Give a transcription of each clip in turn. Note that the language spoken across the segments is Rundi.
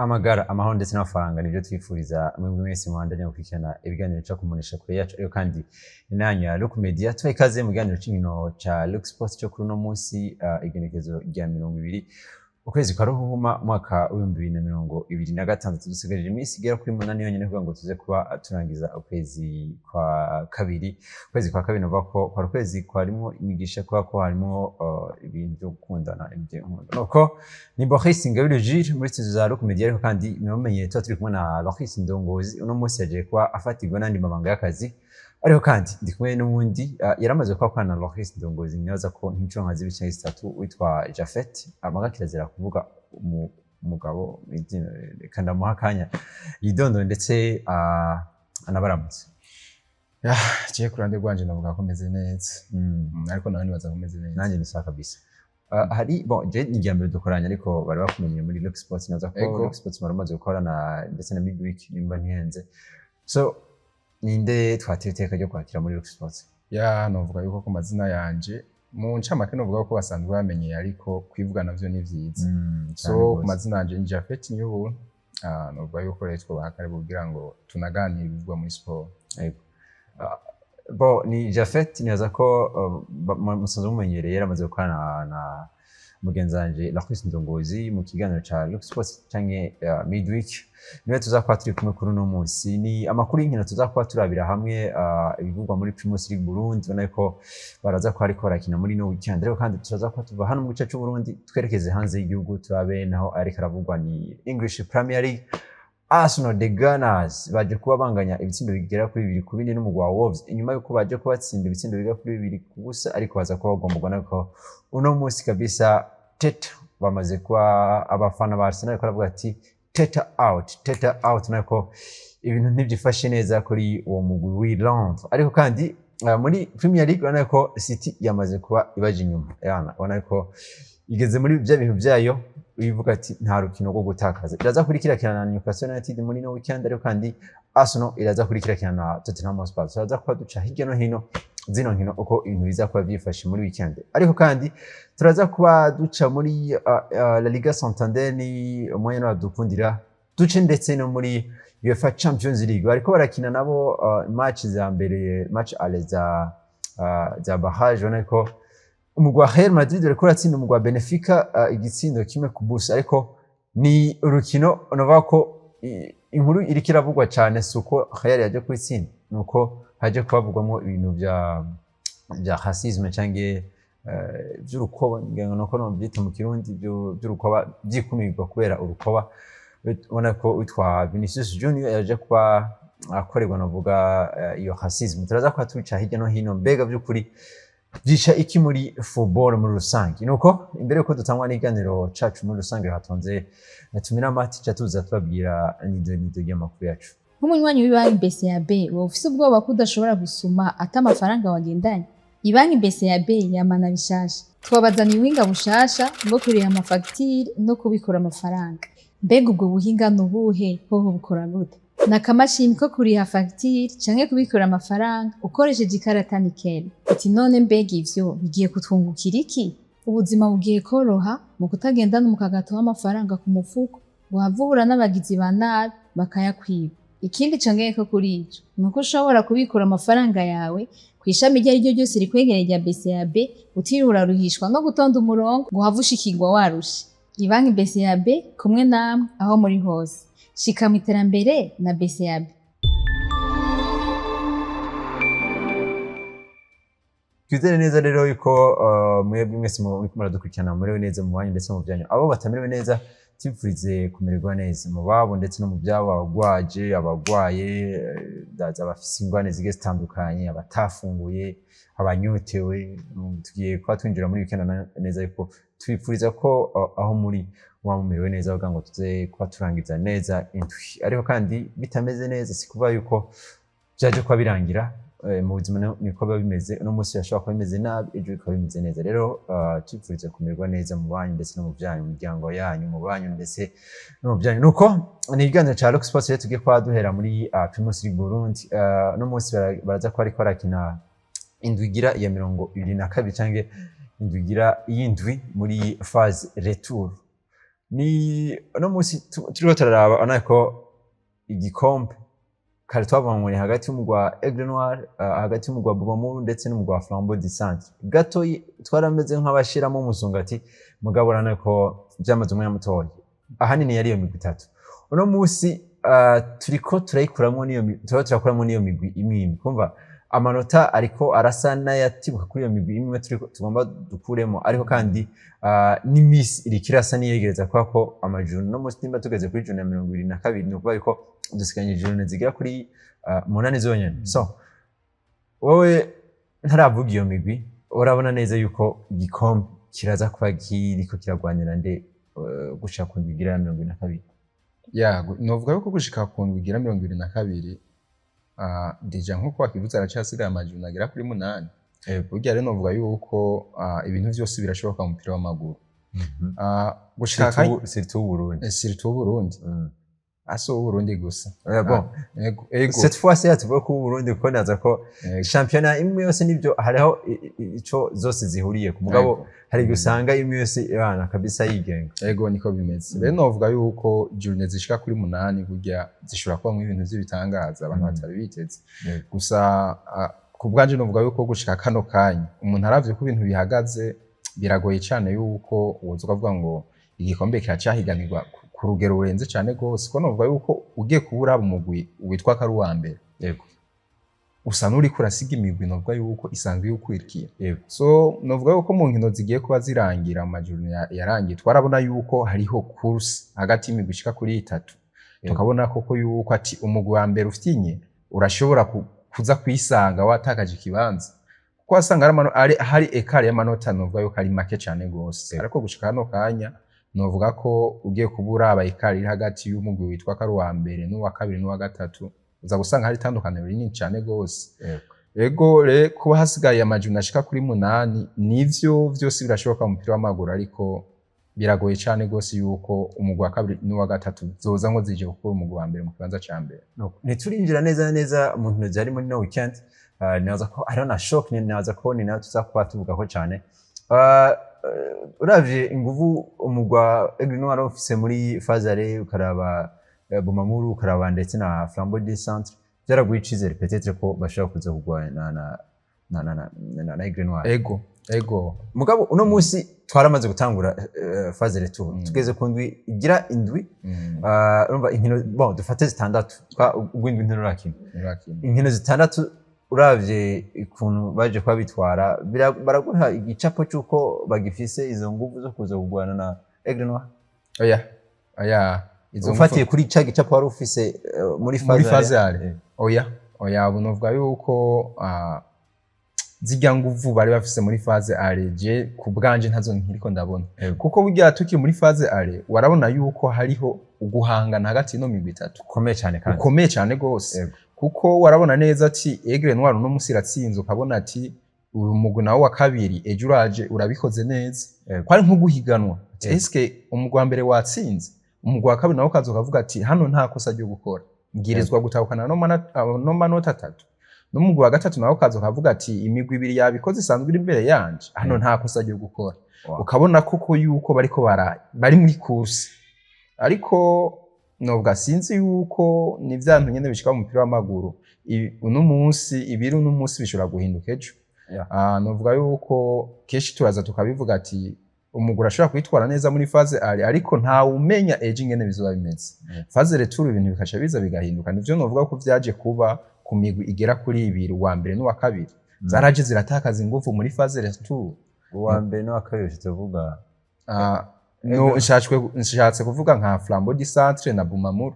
amagara amahoro ndetse n'amafaranga nibyo twifuriza mwebwe mwese mwandanya gukurikirana ibiganiro cyo kumunisha kure yacu ariko kandi inanya ya Look Media twikaze mu kiganiro cy'inkino ca Look Sports cyo kuri no munsi igenekezo rya 20 ukwezi kwa ruhuma mwaka wa 2026 dusigaje iminsi igera kuri 8 yonyine kugira ngo tuze kuba turangiza ukwezi kwa kabiri nova ko kwa ukwezi kwarimo imigisha kwa ko harimo ibintu byo gukundana nuko ni Boris Ingabire Jules muri studio za Look Media ariko kandi mumenye turi kumwe na Boris Ndongozi uno munsi yaje kwa afatirwa nandi mabanga y'akazi ariko kandi ndi kumwe n'uwundi yaramaze kwa kwana Boris Ndongozi nyaza ko nk'icyo nkazi bice 3 witwa Jafet amaga kirazira kuvuga umugabo kandi muhakanya yidondo ndetse anabaramutse je kurande gwanje navuga ko meze neza ariko nawe nibaza ko meze neza nanjye nisaka kabisa hari bon je ni jambe dukoranya ariko bari bakumenye muri Look Sports naza ko Look Sports maramaze gukorana ndetse na midweek nimba ntihenze so ninde twatiteka ryo kwakira muri Look Sports novuga yuko ku mazina yanje mu ncamake novuga ko basanzwe bamenye ariko kwivuga navyo ni vyiza so ku mazina yanje ni Jafet Nyubu novuga yuko rero twabakare kugira ngo tunaganire bivugwa muri sport bo ni Jafet nibaza ko musanzwe mumenyereye yaramaze gukorana na mugenzi wanje Boris Ndongozi mu kiganiro ca Look Sports canke midweek niwe tuzakwa turi kumwe kuri no munsi ni amakuru y'inkino tuzakwa turabira hamwe ibivugwa muri Primus League Burundi ubona ko baraza ko ariko barakina muri no weekend ariko kandi tuzakwa tuva hano mu gice cy'u Burundi twerekeze hanze y'igihugu turabe naho ariko aravugwa ni English Premier League. Arsenal the Gunners baje kuba banganya ibitsindo bigera kuri 2 kubindi n'umugwa Wolves inyuma yuko baje kuba batsinda ibitsindo bigera kuri 2 kubusa ariko baza kuba bagomba nako uno munsi kabisa Teta bamaze kuba abafana ba Arsenal ko aravuga ati Teta out nako ibintu ntibyifashe neza kuri uwo mugwi w'Londres ariko kandi muri Premier League ubona ko City yamaze kuba ibaje inyuma yana ubona ko igeze muri bya bintu byayo bivuga ati nta rukino rwo gutakaza iraza kurikirana na Newcastle United muri no weekend ariko kandi Arsenal iraza kurikirana na Tottenham Hotspur iraza kuba duca hirya no hino zino nkino uko ibintu biza kuba byifashe muri weekend ariko kandi turaza kuba duca muri La Liga Santander ni umwanya wadukundira duce ndetse no muri UEFA Champions League ariko barakina nabo match za mbere match za barrage onako umugwa Real Madrid ariko ratsinda umugwa Benfica igitsindo kimwe ku busa ariko ni urukino onova ko inkuru iri kiravugwa cyane suko Real yaje kwitsinda nuko haje kubavugwamo ibintu bya racisme canke by'urukoba nuko no byita mu Kirundi by'urukoba byikumirwa kubera urukoba ubona ko witwa Vinicius Junior yaje kuba akorerwa navuga iyo racisme turaza kwa tuca hirya no hino mbega by'ukuri byisha iki muri football muri rusange nuko imbere yuko dutangwa n'iganiro cacu muri rusange hatonze natumira Mati cyatuza tubabwira nido y'amakuru yacu nk'umunywanyi w'ibanki BCAB wowe ufise ubwoba ko udashobora gusuma ata amafaranga wagendanye ibanki BCAB yamana bishasha twabazana ibinga bushasha bwo kuriha amafagitire no kubikora amafaranga mbega ubwo buhinga nubuhe hoho bukora gute nakamashini ko kuriha fagitire canke kubikora amafaranga ukoresheje ikarata Nickel ati none mbega ivyo bigiye kutwungukira iki ubuzima bugiye koroha mu kutagendana umukagato w'amafaranga ku mufuko wavura n'abagizi ba nabi bakayakwiba ikindi cangeye ko kuri ico nuko ushobora kubikora amafaranga yawe kwishami rya ryo ryose rikwegereye rya BCAB utirura ruhishwa no gutonda umurongo ngo havushikirwa warusha ibanki BCAB kumwe namwe aho muri hose shika mu iterambere na BCAB. Twizere neza rero yuko mwebwe mwese muradukurikirana murewe neza mu banyu ndetse mu byanyu abo batamerewe neza tipfurize kumererwa neza mu babo ndetse no mu byabo abagwaye daza bafise ingwane zige zitandukanye abatafunguye abanyotewe tugiye kwa twinjira muri weekend neza yuko twipfuriza ko aho muri mumerewe neza bavuga ngo tuze kwa turangiza neza indwi ariko kandi bitameze neza sikuva yuko byaje kwa birangira mu buzima niko bimeze no munsi yashobora kuba bimeze nabi ejo bikaba bimeze neza rero twipfuriza kumererwa neza mu banyu ndetse no mu byanyu umuryango yanyu mu banyu ndetse no mu byanyu nuko ni ikiganiro ca Look Sports tugiye kwa duhera muri Primus League Burundi no munsi baraza ko ariko arakina indwi igira ya 22 canke indwi igira y'indwi muri phase retour ni no musi turiko turaraba ona ko igikombe kare twavanywe hagati y'umugwa Aigle Noir hagati y'umugwa Bumamuru ndetse n'umugwa Flambeau du Centre gato twarameze nk'abashiramo umusungati mugabo rana ko byamaze umwe mutoyi ahanini yari iyo migwi itatu uno musi turiko turayikuramwo turakuramwo niyo migwi imwe kumva amanota ariko arasa n'ayatibuka kuri iyo migwi imwe tugomba dukuremo ariko kandi n'imisi irikirasa niyegereza ko amajuru no musi nimba tugeze kuri june 22 no kuba yuko dusikanye june zigera kuri munani zonyene so wowe ntaravuga iyo migwi urabona neza yuko igikombe kiraza kuba kiriko kiragwanira nde gushaka kundigira 22 novuga yuko gushika kundigira 22 deja nkuko wakivuze aracasigaye amajuru agera kuri 8 burya rero novuga yuko ibintu vyose birashoboka mu mupira w'amaguru gushaka surtout Burundi aso Burundi gusa bon cette fois c'est atuvuga ko Burundi ko naza ko championnat imwe yose nivyo hariho ico zose zihuriye ku mugabo hari gusanga imwe yose yana kabisa yigenga ego niko bimeze rero novuga yuko journée zishika kuri 8 burya zishobora kuba mu ibintu by'ibitangaza abantu batari biteze gusa ku bwanje novuga yuko gushika kano kanya umuntu aravye ko ibintu bihagaze biragoye cyane yuko woza ukavuga ngo igikombe kiracahiganirwa ku rugero rurenze cyane gose ko novuga yuko ugiye kubura umugwi witwa ko ari uwa mbere yego usa n'uri kurasiga imigwi novuga yuko isanzwe yukwirikiye so novuga yuko mu nkino zigiye kuba zirangira amajuru yarangiye twarabona yuko hariho course hagati y'imigwi ishika kuri 3 tukabona koko yuko ati umugwi wa mbere uftinye urashobora kuza kwisanga watakaje ikibanza kuko wasanga hari ekare y'amanota novuga yuko ari make cyane gose ariko gushika hano kanya novuga ko ugiye kubura abayikari iri hagati y'umugwi witwa ko ari uwa mbere n'uwa kabiri n'uwa gatatu uza gusanga hari itandukaniro rinini cyane gose ego kuba hasigaye amajuru ashika kuri 8 nivyo vyose birashoboka mu mupira w'amaguru ariko biragoye cyane gose yuko umugwi wa kabiri n'uwa gatatu zoza ngo zije gukora umugwi wa mbere mu kibanza ca mbere ntiturinjira neza mu nkino zari muri no weekend naza ko ari na shock naza ko ni nayo tuzakuba tuvuga ko cyane uravye inguvu umugwa Aigle Noir office muri Fazare ukaraba Bumamuru ukaraba ndetse na Flambeau du Centre byaraguye icizere peut-être ko bashaka kuza kugwana na Aigle Noir ego mugabo uno musi twaramaze gutangura Fazare tour tugeze ku ndwi igira indwi urumva inkino bon dufate 6 ugwindwi ntirurakina inkino 6 uravye ikuntu baje kwa bitwara baraguha igicapo cyuko bagifise izo nguvu zo kuza kugwana na Aigle Noir oya izo ufatiye kuri ca gicapo wari ufise muri Fazare oya bunovuga yuko zijya nguvu bari bafise muri phase are je ku bwanje ntazo nkiriko ndabona kuko burya tuki muri phase are warabona yuko hariho uguhangana hagati no migwi 3 ukomeye cyane gose kuko warabona neza ati Aigle Noir no musi ratsinze ukabona ati uyu mugwi nawo wa kabiri ejo uraje urabikoze neza kwari nko guhiganwa eske umugwi wa mbere watsinze umugwi wa kabiri nawo kazo kavuga ati hano nta kosa ryo gukora ngirizwa gutahukana no manota 3 n'umugwi wa gatatu nawo kazo kavuga ati imigwi ibiri yabikoze isanzwe iri imbere yanje hano nta kosa ryo gukora ukabona koko yuko bariko bari muri course ariko novuga sinzi yuko ni vyantu nyene bishika mu mupira w'amaguru uno munsi ibiru uno munsi bishobora guhinduka ejo novuga yuko keshi turaza tukabivuga ati umugura ashobora kwitwara neza muri phase ari ariko nta umenya ejo ingene bizoba bimeze phase retour ibintu bikaca biza bigahinduka nivyo novuga ko vyaje kuba ku migwi igera kuri 2 wa mbere n'uwa kabiri zaraje ziratakaza ingufu muri phase retour uwa mbere n'uwa kabiri tuvuga no nshatse kuvuga nka Flambeau du Centre na Bumamuru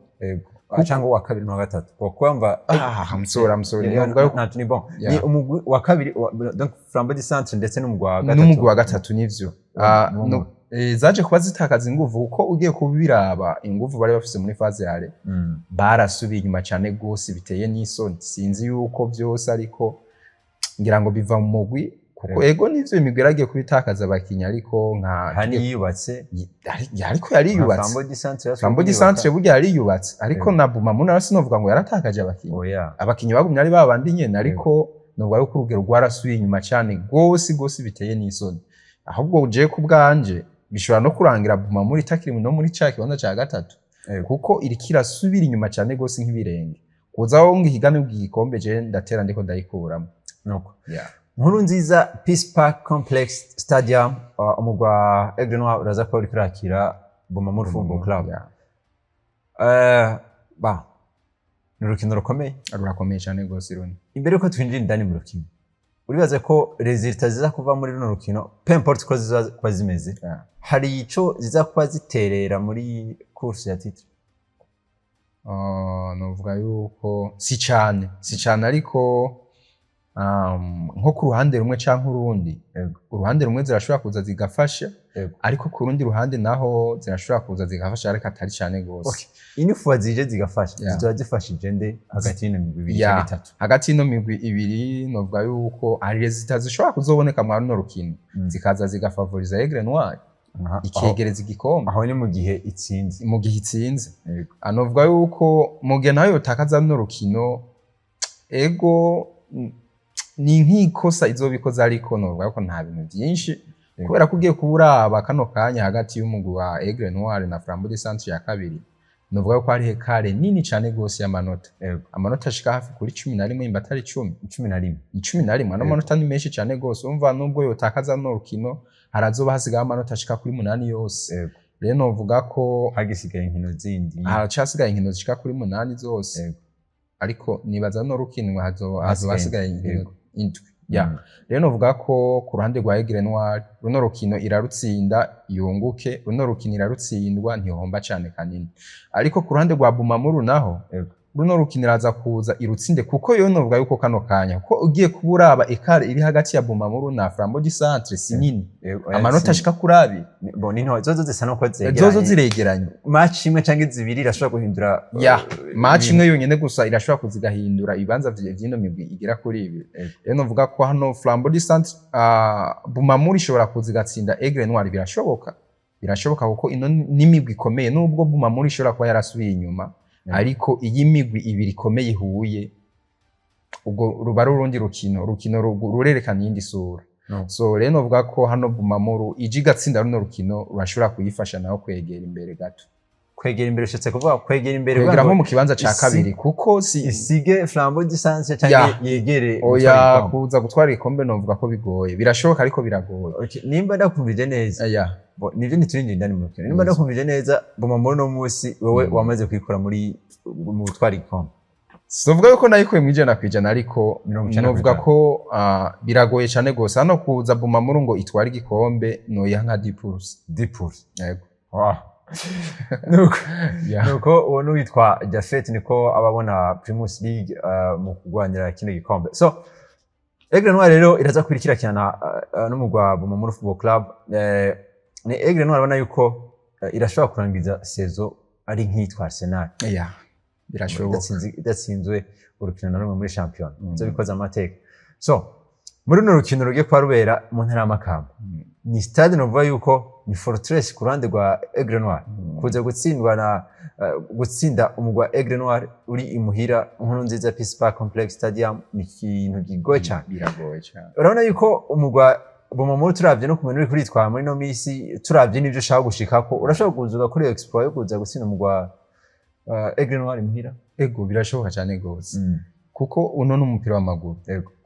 cyangwa wa kabiri n'uwa gatatu kwamba amsora ni bon ni umugwi wa kabiri donc Flambeau du Centre ndetse n'umugwi wa gatatu nivyo zaje kuba zitakaza ingufu uko ugiye kubiraba ingufu bari bafise muri phase yare barasubiye inyuma cyane gose biteye n'isoni sinzi yuko byose ariko ngira ngo biva mu mugwi kuko ego nivyo imigeragiye kubitakaza abakinya ariko nka hani yubatse ariko yari yubatse Flambeau du Centre burya yari yubatse ariko na Bumamuru naro sinovuga ngo yaratakaje abakinya abakinya bagumye ari babandi nyene ariko novuga yuko urugero rwarasubiye inyuma cyane gose biteye n'isoni ahubwo je ku bwanje bishobora no kurangira Bumamuru itakiri no muri ca kibanza ca gatatu kuko iriko irasubira inyuma cyane gose nk'ibirenge kuzaho ngihigana bw'igikombe je ndatera ndiko ndayikuramo nuko nkuru nziza Peace Park Complex Stadium umugwa Aigle Noir uraza ko uri kurakira Bumamuru Football Club n'urukino rurakomeye cyane gose runi imbere yuko twinjira indani mu rukino uribaze ko resultat ziza kuva muri runo rukino peu importe ko ziza kuba zimeze hari ico ziza kuba ziterera muri course ya titre novuga yuko si cyane ariko nko ku ruhande rumwe canke urundi uruhande rumwe zirashobora kuza zigafasha ariko ku rundi ruhande naho zirashobora kuza zigafasha ariko atari cyane gose inifuwa zije zigafasha zizoba zifashije nde hagati y'ino migwi ibiri cyangwa itatu hagati y'ino migwi ibiri novuga yuko ari resultat zishobora kuzoboneka mu runo rukino zikaza zigafavoriza Aigle Noir ikegereza igikombe aho ni mu gihe itsinze anovuga yuko mu gihe nayo yotakaza runo rukino ego ni nk'ikosa izobikoza ariko novuga ko nta bintu byinshi kubera ko ugiye kuburaba kano kanya hagati y'umugwi wa Aigle Noir na Flambeau du Centre ya kabiri novuga ko ari hekare nini cyane gose y'amanota amanota ashika hafi kuri 11 imba atari 11 ano manota ni menshi cyane gose umva nubwo yotakaza no rukino harazoba hasigaye amanota ashika kuri 8 yose rero novuga ko hagisigaye inkino zindi hasigaye inkino zishika kuri 8 zose ariko nibaza no rukino hazoba hasigaye inkino indwi rero novuga ko ku ruhande rwa Aigle Noir runo rukino irarutsinda yunguke runo rukino irarutsindwa ntihomba cyane kanini ariko ku ruhande rwa Bumamuru naho runo rukino iraza kuza irutsinde kuko yo novuga yuko kano kanya kuko ugiye kuburaba ekare iri hagati ya Bumamuru na Flambeau du Centre sinini amanota ashika kuri abi bon into zozo zisa no ko ziregeranye match imwe canke zibiri irashobora guhindura match imwe yonyene gusa irashobora kuzigahindura ibanza vy'ino migwi igira kuri ibi rero novuga ko hano Flambeau du Centre Bumamuru ishobora kuzigatsinda Aigle Noir birashoboka kuko ino nimigwi ikomeye nubwo Bumamuru ishobora kuba yarasubiye inyuma ariko iyi migwi ibiri ikomeye ihuye ubwo ruba rurundi rukino rurerekana iyindi sura so rero novuga ko hano Bumamuru ije igatsinda runo rukino rurashobora kuyifasha naho kwegera imbere gato kwegera imbere ushetse kuvuga kwegera imbere nko mu kibanza ca kabiri kuko isige Flambeau du Centre cyangwa yegere kuza gutwara ikombe novuga ko bigoye birashoboka ariko biragoye nimba ndakumvije neza nivyo niturinjira indani mu rukino nimba ndakumvije neza Bumamuru no musi wewe wamaze kwikora mu gutwara ikombe sovuga yuko nayikuye mu 100% ariko novuga ko biragoye cyane gose hano kuza Bumamuru ngo itware igikombe no ya nka 10% yego nuko uwo n'uwitwa Jafet niko ababona Primus League mu kugwanira kino gikombe so Aigle Noir rero iraza kwirikira cyane n'umugwa Bumamuru Football Club ni Aigle Noir abona yuko irashobora kurangiza sezo ari nk'itwa Arsenal birashoboka idatsinzwe urukino na rumwe muri champion zo bikoza amateka so muri runo rukino rugiye kwa rubera mu ntara y'Amakamba ni stade novuga yuko ni fortress ku ruhande rwa Aigle Noir kuza gutsinda umugwa Aigle Noir uri imuhira nkuru nziza Peace Park Complex Stadium ni ikintu gigoye cyane biragoye cyane urabona yuko umugwa Bumamuru turavye no kumenya uri kuritwara muri no misi turavye n'ivyo ushaka gushikako urashobora kuzuga kuri exploit yo kuza gutsinda umugwa Aigle Noir imuhira birashoboka cyane gose kuko uno n'umupira w'amaguru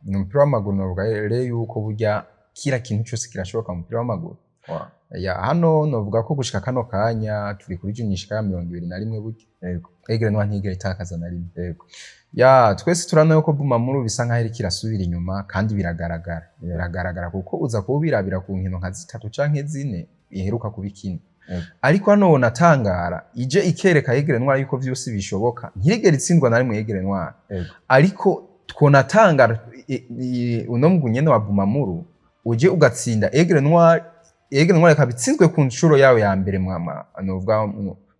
ni umupira w'amaguru novuga rero yuko burya kira kintu cyose kirashoboka mu mupira w'amaguru hano novuga ko gushika kano kanya turi kuri junishika ya 21 burya Aigle Noir ntigera itakaza na rimwe twese turana yuko Bumamuru bisa nkaho iri kirasubira inyuma kandi biragaragara kuko uza kubirabira ku nkino nka 3 canke 4 iheruka kubikina ariko hano natangara ije ikereka Aigle Noir yuko vyose bishoboka ntirigera itsindwa na rimwe Aigle Noir ariko twonatangara uno mgunyene wa Bumamuru uje ugatsinda Aigle Noir kabitsinzwe ku nshuro yawe ya mbere novuga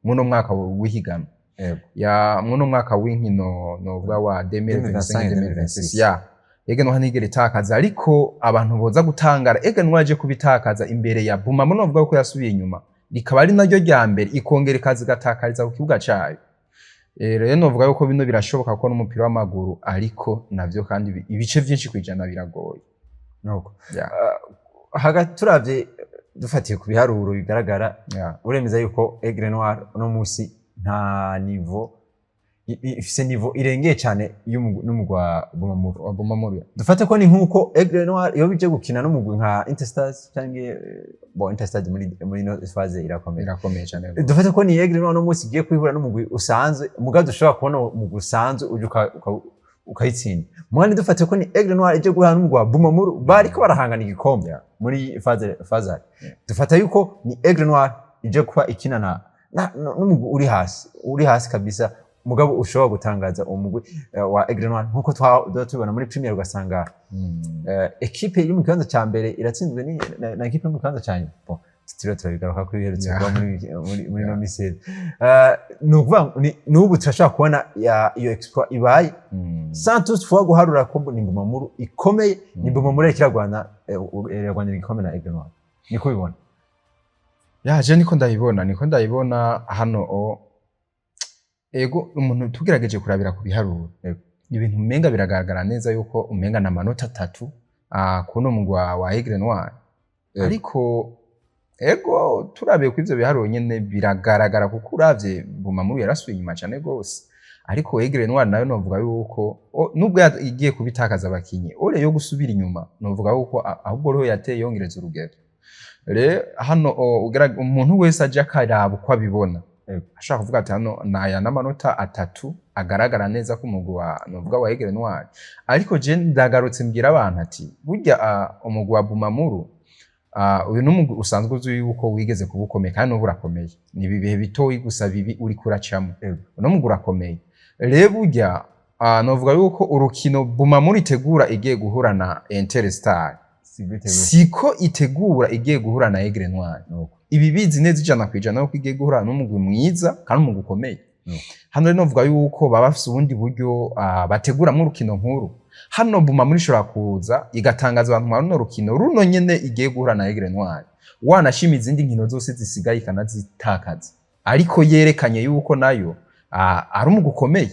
muno mwaka w'ihigano muno mwaka w'inkino novuga wa 2025 Aigle Noir ntigera itakaza ariko abantu boza gutangara Aigle Noir aje kubitakaza imbere ya Bumamuru novuga ko yasubiye inyuma rikaba ari naryo rya mbere ikongera ikazi gatakariza ku kibuga cayo rero novuga yuko bino birashoboka ko n'umupira w'amaguru ariko navyo kandi ibice byinshi kwijana biragoye nuko hagati turavye dufatiye ku biharuro bigaragara uremeza yuko Aigle Noir no musi nta niveau ifise niveau irengeye cyane y'umugwa Bumamuru. Dufate ko ni nkuko Aigle Noir iyo bije gukina n'umugwi nka Interstars cyangwa Interstars muri no phase irakomeye cyane. Dufate ko ni Aigle Noir no musi giye kwihura n'umugwi usanzwe mugabo dushobora kubona umugwi usanzwe uje ukayitsinda. Mwani dufate ko ni Aigle Noir ije guhana n'umugwa Bumamuru bariko barahangana igikombe muri phase. Dufata yuko ni Aigle Noir ije kuba ikinana n'umugwi uri hasi kabisa mugabo ushobora gutangaza umugwi wa Aigle Noir nkuko tubona muri Premier ugasanga equipe iri mu kibanza cya mbere iratsinzwe na equipe mu kibanza cya nyuma. Bon stilo turabigaruka kuri herutse kuba muri no misere nukuvuga n'ubu turashaka kubona iyo exploit ibaye Santos fuwa guharura ko ni Bumamuru ikomeye ni Bumamuru ikiragwana igikombe na Aigle Noir niko bibona je niko ndabibona hano ego umuntu tugerageje kurabira ku biharuro ibintu umenga biragaragara neza yuko umenga na manota 3 kuno mugwa wa Aigle Noir ariko ego turabiye ku ivyo biharuro nyene biragaragara kuko uravye Bumamuru yarasuye inyuma cyane gose ariko Aigle Noir nayo novuga yuko nubwo igiye kubitakaza abakinyi ore yo gusubira inyuma novuga yuko ahubwo roho yateye yongereza urugero hano umuntu wese aje akaraba uko abibona ashaka kuvuga ati hano naya n'amanota 3 agaragara neza ko umugwi wa novuga wa Aigle Noir ariko je ndagarutse mbwira abantu ati burya umugwi wa Bumamuru uyu n'umugwi usanzwe uzi yuko wigeze kubukomeye kandi n'ubu urakomeye ni bibihe bitoyi gusa bibi uri kuracamo uno mugwi urakomeye rero burya novuga yuko urukino Bumamuru itegura igiye guhura na Interstar siko itegura igiye guhura na Aigle Noir ibi bizi neza ijana kwijana ko igiye guhura n'umugwi mwiza kandi umugwi ukomeye hano rero novuga yuko baba bafise ubundi buryo bategura mu rukino nkuru hano Bumamuru ishobora kuza igatangaza abantu muri no rukino runo nyene igiye guhura na Aigle Noir wanashima izindi nkino zose zisigaye ikanazitakaza ariko yerekanye yuko nayo ari umugwi ukomeye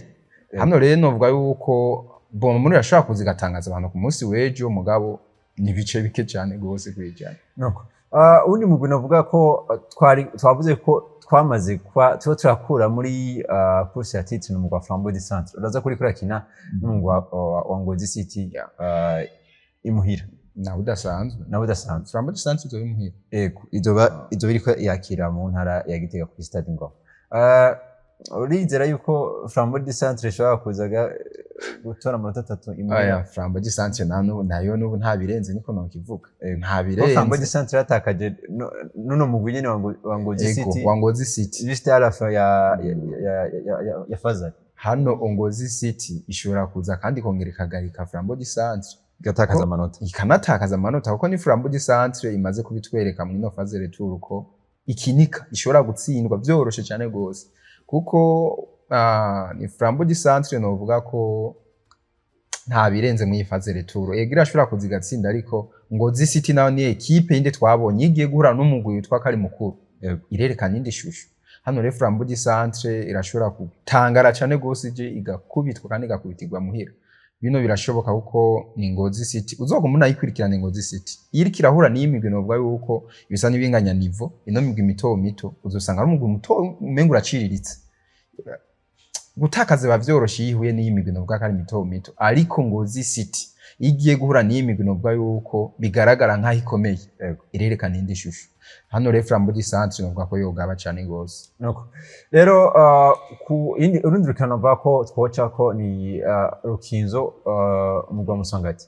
hano rero novuga yuko Bumamuru yashobora kuza igatangaza abantu ku munsi w'ejo mugabo ni bice bike cyane gose kwijana noko undi mugwi navuga ko twavuze ko twamaze kwa turakura muri course ya titre n'umugwi wa Flambeau du Centre uraza kuri kurakina n'umugwi wa Ngozi City imuhira nawe udasanzwe Flambeau du Centre zo imuhira izo biriko yakira mu ntara ya Gitega kuri stade Ngoma urizera yuko Flambeau du Centre ishobora kuzaga gutora amanota 3 imuhira Flambeau du Centre nayo n'ubu nta birenze niko nokivuga nta birenze Flambeau du Centre yatakaje nuno mugwi nyene wa Ngozi City juste à la fin ya Fazal hano Ngozi City ishobora kuza kandi kongera ikagarika Flambeau du Centre ikanatakaza amanota kuko ni Flambeau du Centre imaze kubitwereka muri no phase retour ko ikinika ishobora gutsindwa byoroshe cyane gose kuko ni Flambeau du Centre novuga ko nta birenze mu phase retour egira ashobora kuzigatsinda ariko Ngozi City nayo ni equipe inde twabonye igiye guhura n'umugwi witwa Kari Mukuru irerekana indi shusho hano rero Flambeau du Centre irashobora gutangara cyane gose je igakubitwa kandi igakubitirwa muhira bino birashoboka kuko ni Ngozi City uzogumuna yikwirikirana Ngozi City iri kirahura n'imigwi novuga yuko ibisa nibinganya niveau ino migwi mito uzosanga ari umugwi muto umenga uraciriritse gutakaza bavyoroshe yihuye n'imigwi novuga kandi mito ariko Ngozi City igiye guhura n'imigwi novuga yuko bigaragara nkaho ikomeye irerekana indi shusho hano rero Flambeau du Centre novuga ko yogaba cyane gose noko rero ku urundi rukano bako twoca ko ni Rukinzo umugwa Musongati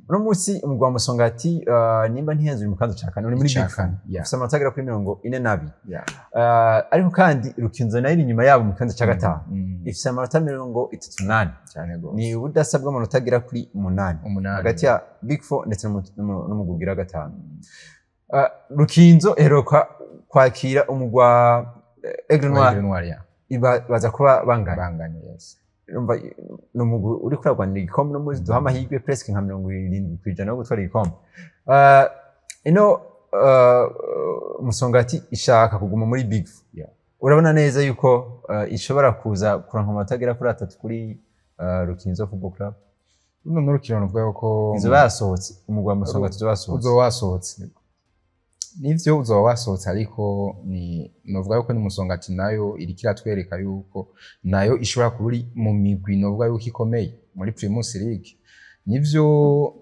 no munsi umugwa Musongati nimba ntihenze mu kanzu cakane uri muri Big Fan ufite amatagera kuri 42 ariko kandi Rukinzo nayo inyuma yabo mu kanzu ca gatanu ifite amanota 38 cyane gose ni udasabwa amanota agira kuri 8 hagati ya Big Four ndetse n'umugugira gatanu Rukinzo heroka kwakira umugwa Aigle Noir baza kuba banganya urumva n'umugwi uri kuragwanira igikombe no muri duha amahirwe presque nka 70% yo gutwara igikombe ino Musongati ishaka kuguma muri Big Four urabona neza yuko ishobora kuza kuranka amatagera kuri 3 kuri Rukinzo Football Club no rukino n'ubwo ko izo basohotse umugwa Musongati uzo wasohotse nivyo uzoba wasohotse ariko ni novuga yuko n'Umusongati nayo iriko iratwereka yuko nayo ishobora kuba iri mu migwi novuga yuko ikomeye muri Primus League. Nivyo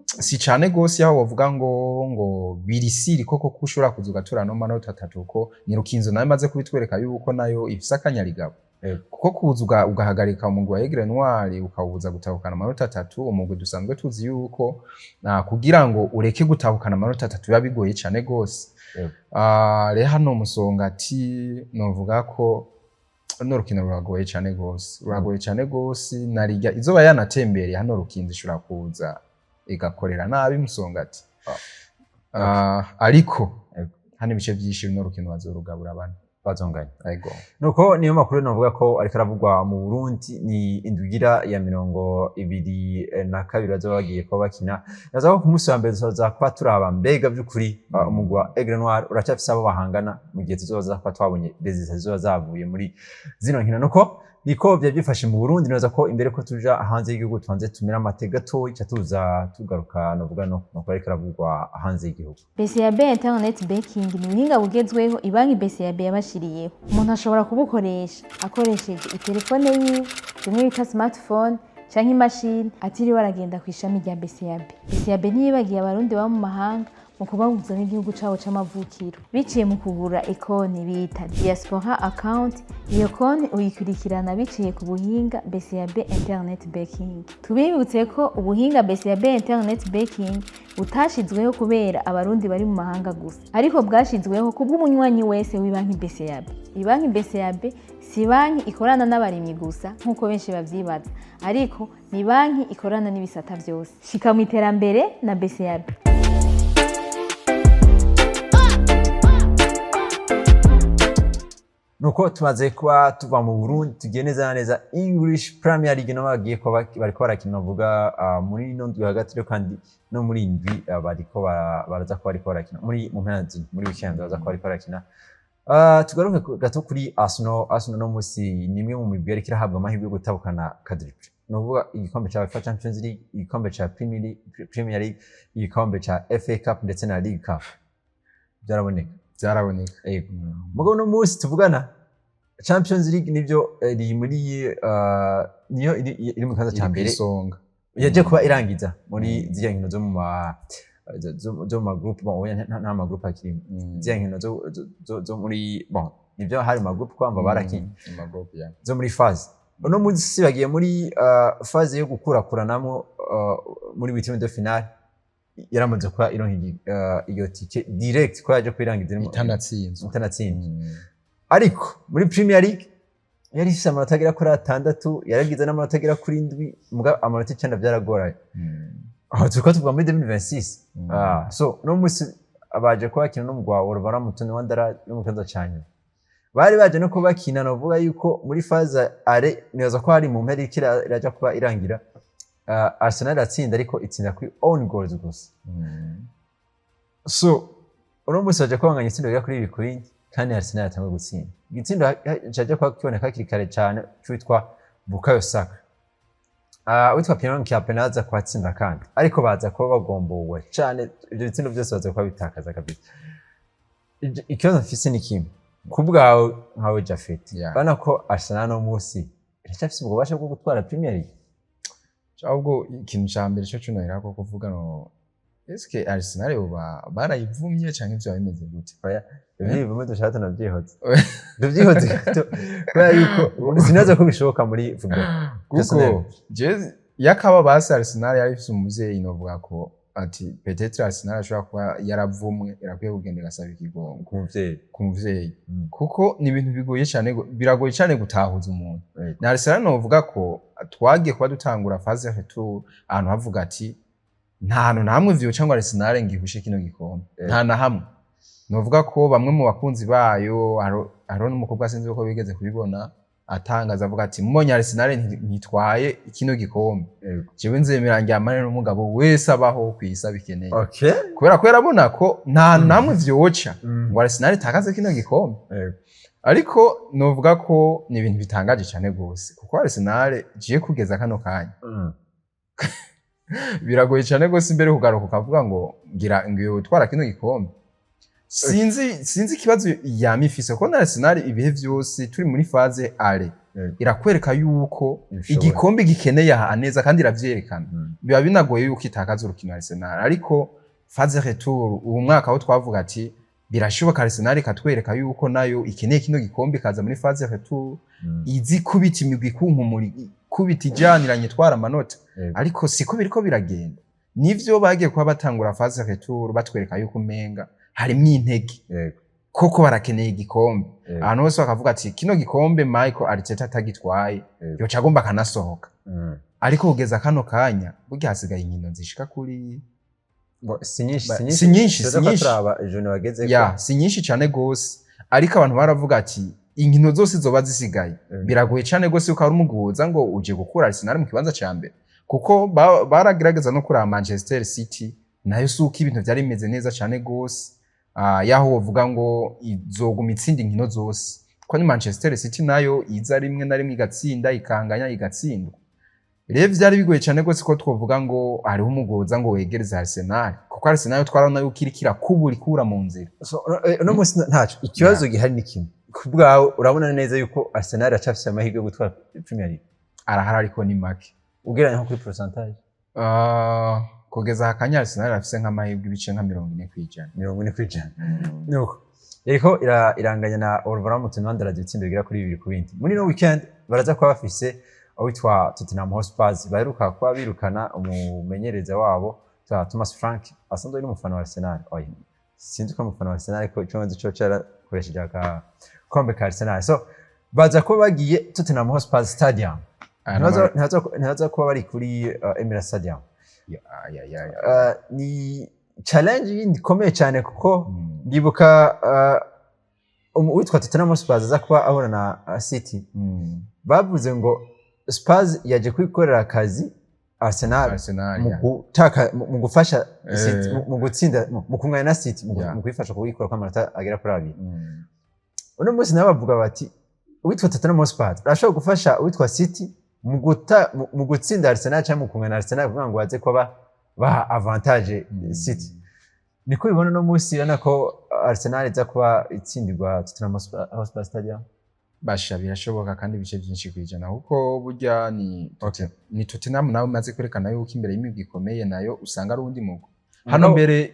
si cane gose aho bavuga ngo birisiri koko ushobora kuza ugatora no manota 3 ko ni Rukinzo nayo maze kubitwereka yuko nayo ifise akanyarigabo. Kuko kuza ugahagarika umugwi wa Aigle Noir ukawubuza gutahukana amanota 3 umugwi dusanzwe tuzi yuko kugira ngo ureke gutahukana amanota 3 biba bigoye cane gose. Rero hano Musongati novuga ko no Rukino ruragoye cane gose, ruragoye cane gose narirya izoba yanatembereye hano Rukinzo ishobora kuza igakorera nabi Musongati. Ariko hano ibice vyinshi no Rukino bazorugabura abana bazonganya. Ego. Nuko niyo makuru navuga ko ariko aravugwa mu Burundi ni indwigira ya 22 bazoba bagiye ko bakina. Yaza ko ku munsi wa mbere tuzoza kwa turaba mbega by'ukuri umugwi wa Aigle Noir uracyafise abo bahangana mu gihe tuzoza kwa twabonye resultats zizoba zavuye muri zino nkino. Nuko niko byifashe mu Burundi neza ko imbere ko tuja hanze y'igihugu twanze tumira amatega to ica tuza tugaruka novuga no ariko aravugwa hanze y'igihugu. BCAB Internet Banking ni ubuhinga bugezweho ibanki BCAB yabashiriyeho. Umuntu ashobora kubukoresha akoresheje itelefone yiwe rimwe bita smartphone canke imashini atiriwe aragenda ku ishami rya BCAB. BCAB ntiyibagiye abarundi baba mu mahanga mu kubahuza n'igihugu cabo c'amavukiro biciye mu kugura ekoni bita diaspora account. Iyo konti uyikurikirana biciye ku buhinga BCAB Internet Banking. Tubibutse ko ubuhinga BCAB Internet Banking butashizweho kubera abarundi bari mu mahanga gusa, ariko bwashizweho kubw'umunywanyi wese w'ibanki BCAB. Ibanki BCAB si banki ikorana n'abarimyi gusa nkuko benshi bavyibaza, ariko ni banki ikorana n'ibisata vyose. Shika mu iterambere na BCAB. Nuko tumaze kuba tuva mu Burundi tugiye neza English Premier League no bagiye ko bariko barakina vuga muri no ndwi hagati kandi no muri indwi bariko baraza ko bariko barakina muri mu mpyanzi muri weekend baza ko bariko barakina. Tugaruke gato kuri Arsenal no musi nimwe mu migwi yariko irahabwa amahirwe yo gutabukana quadruple. Novuga igikombe ca UEFA Champions League, igikombe ca Premier League, igikombe ca FA Cup ndetse na League Cup. Byaraboneka. Yego. Mugo no musi tuvugana Champions League nivyo iri muri niyo iri mu kaza ca mbere yaje kuba irangiza muri ziya nkino zo mu ma group nta ma group akiri ziya nkino zo muri nivyo hari ma group kwamba barakinye ma group ya zo muri phase. Uno musi bagiye muri phase yo gukurakuranamo muri huitième de finale. Yaramaze kuba iyo tike direct ko yaje kwirangiza itanatsinze. Ariko muri Premier League yari ifise amanota agera kuri 6, yaragize n'amanota agera kuri 7, muga amanota 9 byaragoraye. Aho turiko tuvuga muri 2026. So no musi abaje ko bakina no mu gwa Wolverhampton Wanderers no mu kanza cyane. Bari baje no kubakina novuga yuko muri phase are nibaza ko hari mu mpera iraja kuba irangira. Arsenal atsinda ariko itsinda kuri own goals gusa. So uno musi aje kwanganya itsindo rya kuri bikuri kandi Arsenal atanga gutsinda. Igitsindo cyaje kwa kiboneka kiri kare cyane cyitwa Bukayo Saka. Witwa Pierre Nkiapenaza kwa tsinda kandi ariko baza ko bagombowe cyane ibyo bitsindo byose baza kwa bitakaza kabisa. Ikibazo mfise ni kimwe kubwawe nkawe Jafet. Bana ko Arsenal no musi iracyafise ububasha bwo gutwara Premier League. Ahubwo ikintu ca mbere cyo cunohera ko kuvuga no eske Arsenal barayivumye canke ivyo bimeze gute? Oya ibivume dushaka navyihoze. Ndavyihoze kubera yuko sinaza ko bishoboka muri football. Kuko je yakaba basi Arsenal yari ifise umuvyeyi novuga ko ati peut-être Arsenal ashobora kuba yaravumwe irakwiye kugenda gasaba ikigongo ku muvyeyi. Kuko ni ibintu bigoye cyane, biragoye cyane gutahuza umuntu. Na Arsenal novuga ko twagiye kuba dutangura phase retour ahantu havuga ati nta hantu namwe vyo cyangwa Arsenal ngihushe kino gikombe nta na hamwe. Novuga ko bamwe mu bakunzi bayo Aaron umukobwa sinzi uko bigeze kubibona atangaza avuga ati mbonye Arsenal ntitwaye kino gikombe jewe nzemera njyamane n'umugabo wese abaho kwisa bikeneye. Kubera ko yarabona ko nta namwe vyoca ngo Arsenal itakaze kino gikombe. Ariko novuga ko ni ibintu bitangaje cyane gose kuko Arsenal giye kugeza kano kanya biragoye cyane gose imbere kugaruka ukavuga ngo ngira ngiye utwara kino gikombe. sinzi ikibazo yamifise ko na Arsenal ibihe vyose turi muri phase ale irakwereka yuko igikombe gikeneye neza kandi iravyerekana biba binagoye yuko itakaza urukino Arsenal ariko phase retour ubu mwaka aho twavuga ati birashoboka Arsenal katwereka yuko nayo ikeneye kino gikombe kaza muri phase retour izi kubita imigwi kunkumuri kubita ijaniranye twara amanota ariko siko biriko biragenda nivyo bagiye kuba batangura phase retour batwereka yuko umenga harimwo intege koko barakeneye igikombe ahantu hose bakavuga ati kino gikombe Michael Arteta atagitwaye yoca agomba kanasohoka ariko kugeza kano kanya burya hasigaye inkino zishika kuri si nyinshi cyane gose ariko abantu baravuga ati inkino zose zoba zisigaye biragoye cyane gose uko ari umuguza ngo uje gukura Arsenal mu kibanza ca mbere kuko baragerageza no kuri Manchester City nayo suko ibintu byari bimeze neza cyane gose yaho wovuga ngo izoguma itsindi inkino zose ko ni Manchester City nayo iza rimwe na rimwe igatsinda ikanganya igatsindwa rero byari bigoye cyane gose ko twovuga ngo hariho umugoza ngo wegereza Arsenal kuko Arsenal twarabona yuko irikira kubura ikura mu nzira no musi ntaco ikibazo gihari ni kimwe kubwawe urabona neza yuko Arsenal acafise amahirwe yo gutwara Premier League arahara ariko ni make ugeranya nko kuri percentage kugeza hakanya Arsenal afise nk'amahirwe ibice nka 40%. 40%. Nuko yariko iranganya na Wolverhampton Wanderers ibitsindo bigera kuri 2 ku bindi. Muri no weekend baraza kwa bafise awitwa Tottenham Hotspur baheruka kwa birukana umumenyereza wabo Thomas Frank asanzwe ari umufana wa Arsenal. Oya sinzi ko umufana wa Arsenal ariko icyonzo cyo cyarakoresheje aka kombe ka Arsenal. So baza ko bagiye Tottenham Hotspur Stadium. Ntaza kuba bari kuri Emirates Stadium. Ni challenge yindi komeye cyane kuko ndibuka witwa Tottenham Hotspur aza kuba ahora na City bavuze ngo Spurs yaje kwikorera akazi Arsenal mu gufasha City mu gutsinda mu kungana na City mu kwifasha kubikora kwa amanota agera kuri 2 uno munsi nabavuga bati witwa Tottenham Hotspur arashobora gufasha witwa City mu gutsinda Arsenal cyangwa mu kungana Arsenal kugira ngo baze kuba ba avantage City niko bibona no munsi yana ko Arsenal iza kuba itsindirwa Tottenham Hotspur Stadium basha birashoboka kandi bice byinshi kwijana kuko burya ni Tottenham nawe maze kwerekana yuko imbere y'imigwi ikomeye nayo usanga ari undi mugo hano mbere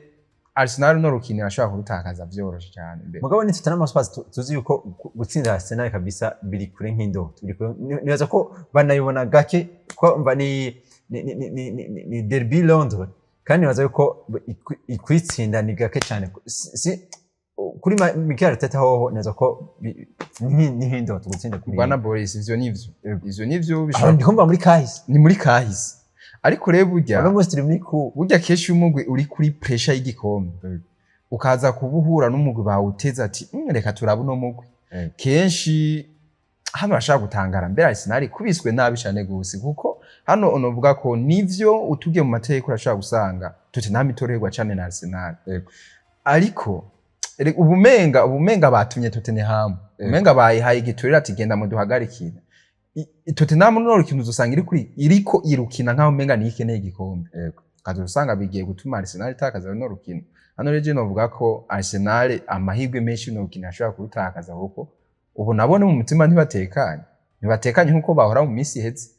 Arsenal no rukinira ashaka kurutakaza byoroshe cyane mbere mugabo ni Tottenham Hotspur tuzi yuko gutsinda Arsenal kabisa biri kure nk'indo nibaza ko banayibona gake ko mba ni derby Londres kandi nibaza yuko ikwitsinda ni gake cyane kuri Mikel Arteta hoho neza ko ni hindo tugutsinda kuri Bwana Boris ivyo nivyo bishobora ndikumva muri kahise ni muri kahise ariko rero burya keshi umugwi uri kuri pressure y'igikombe ukaza kubuhura n'umugwi bawuteza ati reka turabuno mugwi kenshi hano bashaka gutangara mbere Arsenal kubiswe nabi cyane gose kuko hano onovuga ko nivyo utugiye mu mateka urashaka gusanga Tottenham itorerwa cyane na Arsenal ariko ubumenga batumye Tottenham umenga bayihaye igiturira ati genda mu duhagarikira Tottenham no rukino uzosanga iriko irukina nkaho umenga ni ikeneye igikombe kazo usanga bigiye gutuma Arsenal itakaza no rukino hano rege novuga ko Arsenal amahirwe menshi no rukino ashobora kurutakaza kuko ubu nabone mu mutima ntibatekanye nkuko bahora mu minsi iheze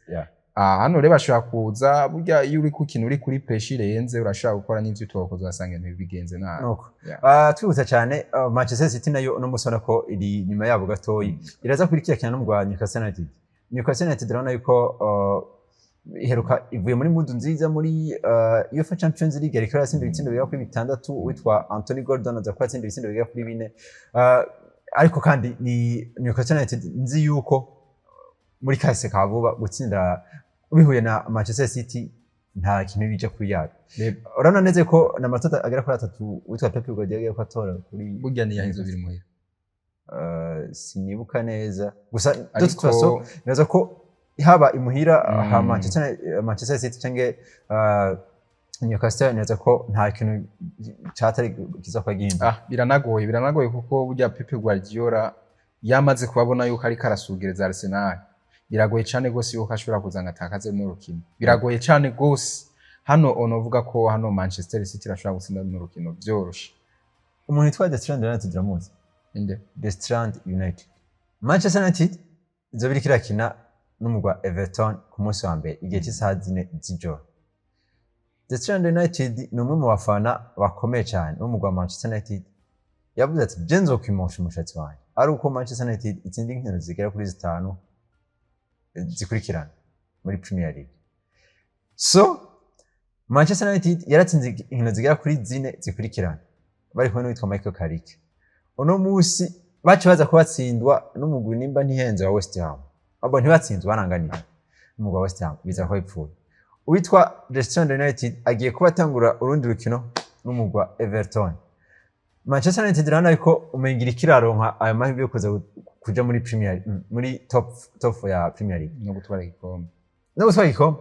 hano reba bashobora kuza burya iyo uri ku kintu uri kuri pressure yenze urashaka gukora n'ivyo twakoze wasanga ibintu bigenze nabi twibutsa cyane Manchester City nayo no musona ko iri nyuma yabo gatoyi iraza kurikira cyane n'umugwa Newcastle United urabona yuko iheruka ivuye muri mood nziza muri UEFA Champions League ariko yasinda ibitsindo bigera kuri 6 witwa Anthony Gordon aza kwatsinda ibitsindo bigera kuri 4 ariko kandi ni Newcastle United nzi yuko muri kahise kavuba gutsinda bihuye na Manchester City nta kintu bije kuyaga urabona neze ko na matata agera kuri 3 witwa Pep Guardiola ko atora kuri burya ni yahizo biri muhira sinibuka neza gusa tutwaso neza ko haba imuhira ha Manchester City cyangwa Newcastle neza ko nta kintu cyatari kiza kwa gihimba biranagoye kuko burya Pep Guardiola yamaze kubabona yuko ari karasugereza Arsenal biragoye cyane gose yuko ashobora kuzanga atakaze no rukino biragoye cyane gose hano onovuga ko hano Manchester City rashobora gutsinda no rukino byoroshe umuntu yitwa The Strand United uramuzi? inde The Strand United. Manchester United izobiri kirakina n'umugwa Everton ku munsi wa mbere igihe cy'isaha 4 z'ijoro. The Strand United ni umwe mu bafana bakomeye cyane n'umugwa Manchester United. Yavuze ati je nzokwimosha umushatsi wanjye ari uko Manchester United itsinda inkino zigera kuri 5 zikurikirana muri Premier League. So Manchester United yaratsinze inkino zigera kuri 4 zikurikirana bari kumwe n'uwitwa Michael Carrick. Uno musi bacu baza kubatsindwa n'umugwi nimba ntihenze wa West Ham. Abo ntibatsinzwe baranganira n'umugwi wa West Ham biza ko ipfuye. Uwitwa The Strand United agiye kubatangura urundi rukino n'umugwi wa Everton. Manchester United rana ariko umengira ikiraronka aya mahirwe yo kuza kuja muri Premier muri top ya Premier League no gutwara igikombe. No gutwara igikombe?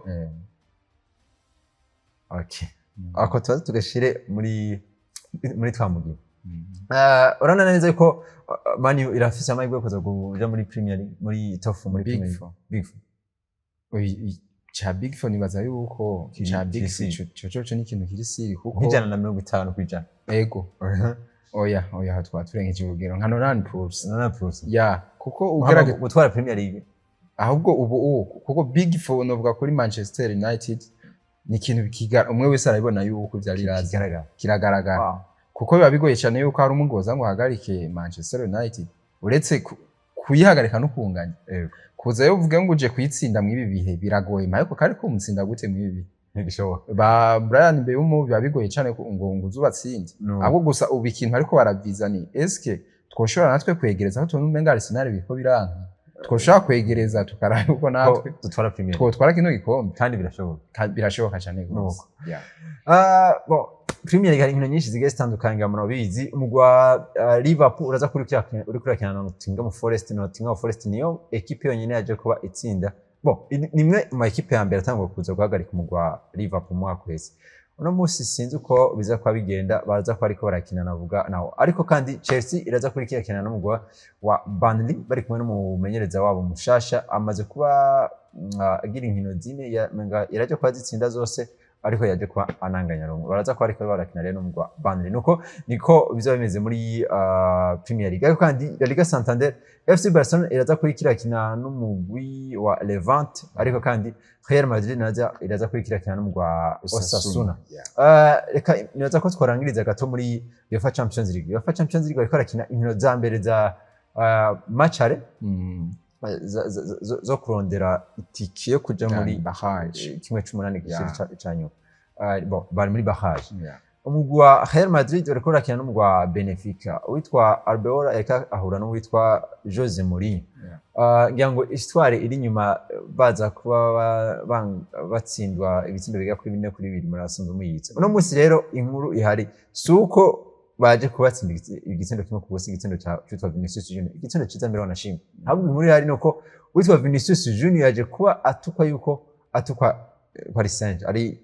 Okay. Ako tubaze tugashire muri twamugira. Urana neza yuko Man U irafise amahirwe yo kuza kuja muri Premier League muri top muri Premier League. Big Four. Cha Big Four nibaza yuko cha Big Four cyo ni ikintu kiri siri kuko 150%. Ego. Oya hatwa turengeje urugero nka Nolan Proofs. Ya kuko ugerage gutwara Premier League. Ahubwo ubu kuko Big Four novuga kuri Manchester United ni ikintu bikigara umwe wese arabibona yuko byari kiragaragara. Kuko biba bigoye cyane yuko hari umugoza ngo hagarike Manchester United uretse kuyihagarika no kunganya. Kuza yo uvuge ngo uje kwitsinda mu ibi bihe biragoye ariko kari ko umutsinda gute mu ibi ntigishoboka. Ba Brian Mbeumo biba bigoye cyane ngo uzubatsinde. Ahubwo gusa ubu ikintu ariko baraviza ni eske twoshobora natwe kwegereza aho tubona umenga Arsenal biko biranka. Twoshaka kwegereza tukaraba uko natwe dutwara Premier twara kino gikombe kandi birashoboka. Birashoboka cyane gose. Bon Premier League hari inkino nyinshi zigiye zitandukanye mu bizi umugwa Liverpool uraza uri kurakina na Nottingham Forest niyo equipe yonyine yaje kuba itsinda. Bon nimwe mu equipe ya mbere atangwa kuza guhagarika umugwa Liverpool mu kwezi. Uno musi sinzi uko biza kwa bigenda baraza ko ariko barakina navuga naho ariko kandi Chelsea iraza kuri kiyakina n'umugwa wa Burnley bari kumwe n'umumenyereza wabo mushasha amaze kuba agira inkino zine iraje kwa zitsinda zose ariko yaje kwa ananganya rongo baraza ko ariko barakina rero n'umugwa Burnley nuko niko biza bimeze muri Premier League ariko kandi La Liga Santander FC Barcelona iraza kuri kirakina n'umugwi wa Levante ariko kandi Real Madrid naza iraza kuri kirakina n'umugwa Osasuna. Reka nibaza ko twarangiriza gato muri UEFA Champions League. UEFA Champions League bariko barakina inkino za mbere za matchare zo kurondera itike yo kuja muri barrage kimwe c'umunani gishiri canyu. Bon bari muri barrage. Umugwa Real Madrid bariko barakina n'umugwa Benfica witwa Albeola eka ahura n'uwitwa Jose Mourinho. Ngira ngo histoire iri nyuma baza kuba batsindwa ibitsindo biga kuri 4-2 muri asanzwe muyitse. Uno musi rero inkuru ihari suko baje kubatsinda igitsindo kimwe kubusa igitsindo cyitwa Vinicius Junior. Igitsindo ciza mbere wanashimwe. Ahubwo inkuru ihari nuko witwa Vinicius Junior yaje kuba atukwa Paris Saint ari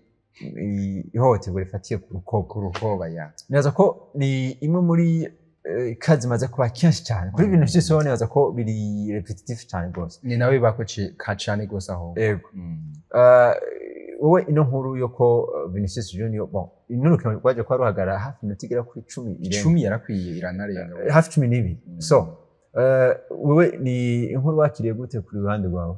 ihohoterwa rifatiye ku rukoba ya. Nibaza ko ni imwe muri kazi maze kuba kenshi cyane kuri Vinicius Junior nibaza ko biri repetitive cyane gose. Ni nawe bakoce kacane gose aho. Yego. Wowe ino nkuru yoko Vinicius Junior bon inurukino rwaje kwa ruhagara hafi minota kuri 10 yarakwiye iranarenga hafi 12. So wowe ni inkuru wakiriye gute kuri ruhande rwawe?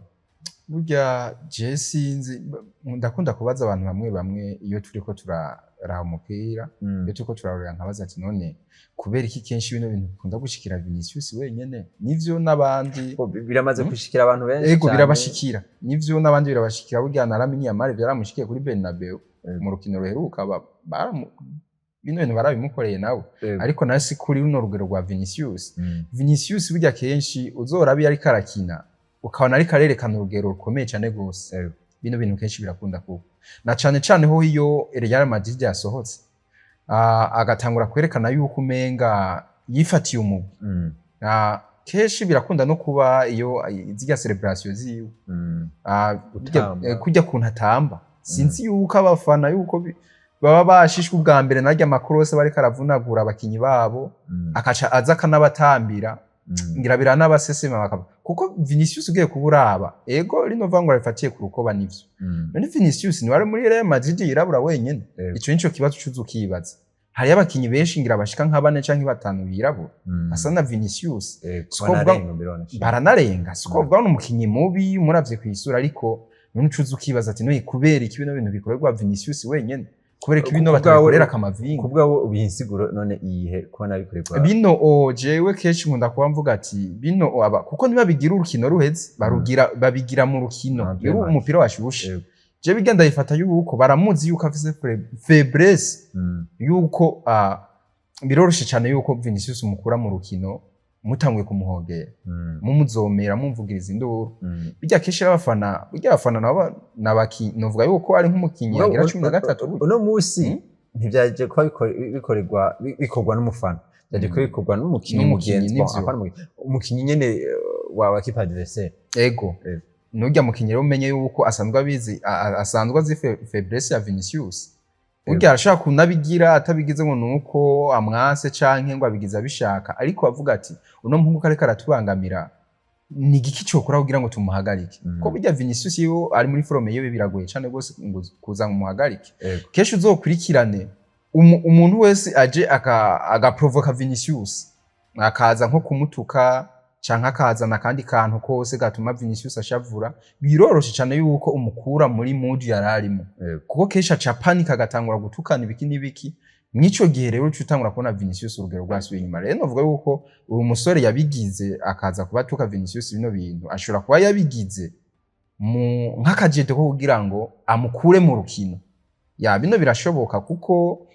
Burya je sinzi ndakunda kubaza abantu bamwe iyo turiko turara umupira iyo turiko turarura nkabaza ati none kubera iki kenshi bino bintu bikunda gushikira Vinicius wenyene nivyo nabandi biramaze gushikira abantu benshi ego birabashikira nivyo nabandi birabashikira burya naramenye amare byaramushikiye kuri Bernabeu mu rukino ruheruka bino bintu barabimukoreye nawe ariko nasi kuri runo rugero rwa Vinicius burya kenshi uzorabi yari karakina ukabona ari karerekana urugero rukomeye cyane gose. Bino bintu kenshi birakunda kuko na cyane ho iyo Real Madrid yasohotse agatangura kwerekana yuko umenga yifatiye umugwi. Kenshi birakunda no kuba iyo zirya celebration ziwe kujya kuntu atamba sinzi yuko abafana yuko baba bashishwe ubwa mbere narya makrose bari karavunagura abakinyi babo akaca aza kanabatambira ngira biranabasesema bakaba kuko Vinicius ugiye kuburaba ego rino vango rifatiye ku rukoba nivyo none Vinicius ni wari muri Real Madrid irabura wenyene ico nico kibazo cyuzukibaza hari abakinyi benshi ngira bashika nka 4 canke 5 birabura asa na Vinicius baranarenga siko bwa n'umukinyi mubi muravye kwisura ariko nucuza ukibaza ati no kubera iki bino bintu bikorerwa Vinicius wenyene kubera iki bino batakorera kamavinga kubwa ubihinsiguro none iyihe kubona bikorerwa bino jewe keshi nkunda kuba mvuga ati bino aba kuko niba bigira urukino ruheze babigira mu rukino yo umupira washushe je bigenda yifata yuko baramuzi yuko afise faiblesse yuko biroroshe cyane yuko Vinicius mukura mu rukino mutangwe kumuhogera mumuzomera mumvugiriza induru bijya keshi abafana nabaki novuga yuko ari nk'umukinyi yagira 13 uno musi ntivyaje ko bikorwa n'umufana byaje ko bikorwa n'umukinyi mugenzi umukinyi nyene wa kipa adversaire ego nujya mukinyi rero umenye yuko asanzwe azi faiblesse ya Vinicius urya arashaka kunabigira atabigize ngo nuko amwase canke ngo abigiza bishaka ariko avuga ati uno mpungu kare karatubangamira ni igiki cokora kugira ngo tumuhagarike ko burya Vinicius yo ari muri forme yewe biragoye cyane gose kuza ngo muhagarike kesho uzokurikirane umuntu wese aje agaprovoka Vinicius akaza nko kumutuka canke akazana kandi kantu kose gatuma Vinicius ashavura biroroshe cyane yuko umukura muri mood yararimo kuko kesha cha panic agatangura gutukana ibiki nibiki nico gihe rero cyutangura kubona Vinicius urugero rwasuye inyuma rero novuga yuko uyu musore yabigize akaza kubatuka Vinicius bino bintu ashobora kuba yabigize mu nk'akajete ko kugira ngo amukure mu rukino bino birashoboka kuko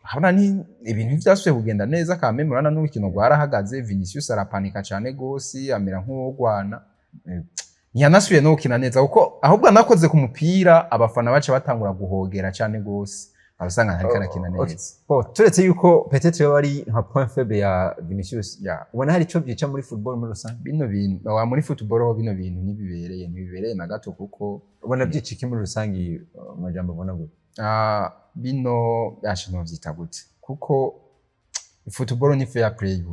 habona ni ibintu byasuye kugenda neza kamemurana n'urukino rwarahagaze Vinicius arapanika cyane gose amera nk'uwogwana ntiyanasuye no gukina neza kuko ahubwo anakoze ku mupira abafana baca batangura guhogera cyane gose abasanga hariko arakina neza turetse yuko peut-être bari nka point faible ya Vinicius ubona hari ico byica muri football muri rusange bino bintu muri football ho bino bintu nibibereye na gato kuko ubona byiciki muri rusange amajambo ubona gute bino yashino vyita gute kuko football ni fair play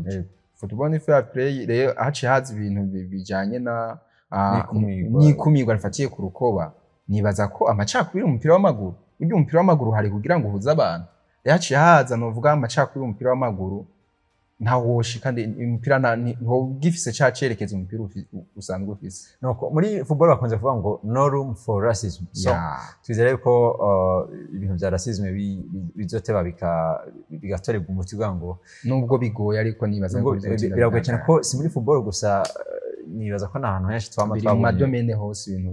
football ni fair play rero haci hazi ibintu bijanye na nikumirwa rifatiye ku rukoba nibaza ko amacakubiri umupira w'amaguru burya umupira w'amaguru hari kugira ngo uhuze abantu yaci haza novuga amacakubiri umupira w'amaguru ntawoshi kandi umupira nto gifise cacerekeza umupira usanzwe ufise noko muri football bakunze kuvuga ngo no room for racism so twizere ko ibintu bya racism bizoteba bigatorerwa umuti kugira ngo nubwo bigoye ariko nibaza ngo biragoye cyane ko si muri football gusa nibaza ko nahantu henshi twama twabonye mu domaine hose ibintu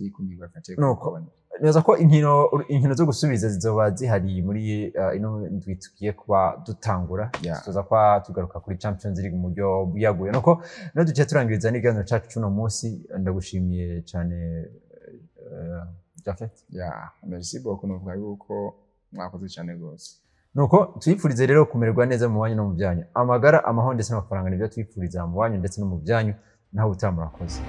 bikumirwa fatiye noko nibaza ko inkino zo gusubiza zizoba zihari muri ino ndwi tugiye kuba dutangura tuza kwa tugaruka kuri Champions League mu buryo bwiyaguye noko no duce turangiriza n'iganiro cyacu cuno munsi ndagushimiye cyane Jafet merci beaucoup novuga yuko mwakoze cyane gose nuko tuyifurize rero kumererwa neza mu wanyu no mu byanyu amagara amahonde ndetse n'amafaranga nibyo tuyifuriza mu wanyu ndetse no mu byanyu naho utamurakoze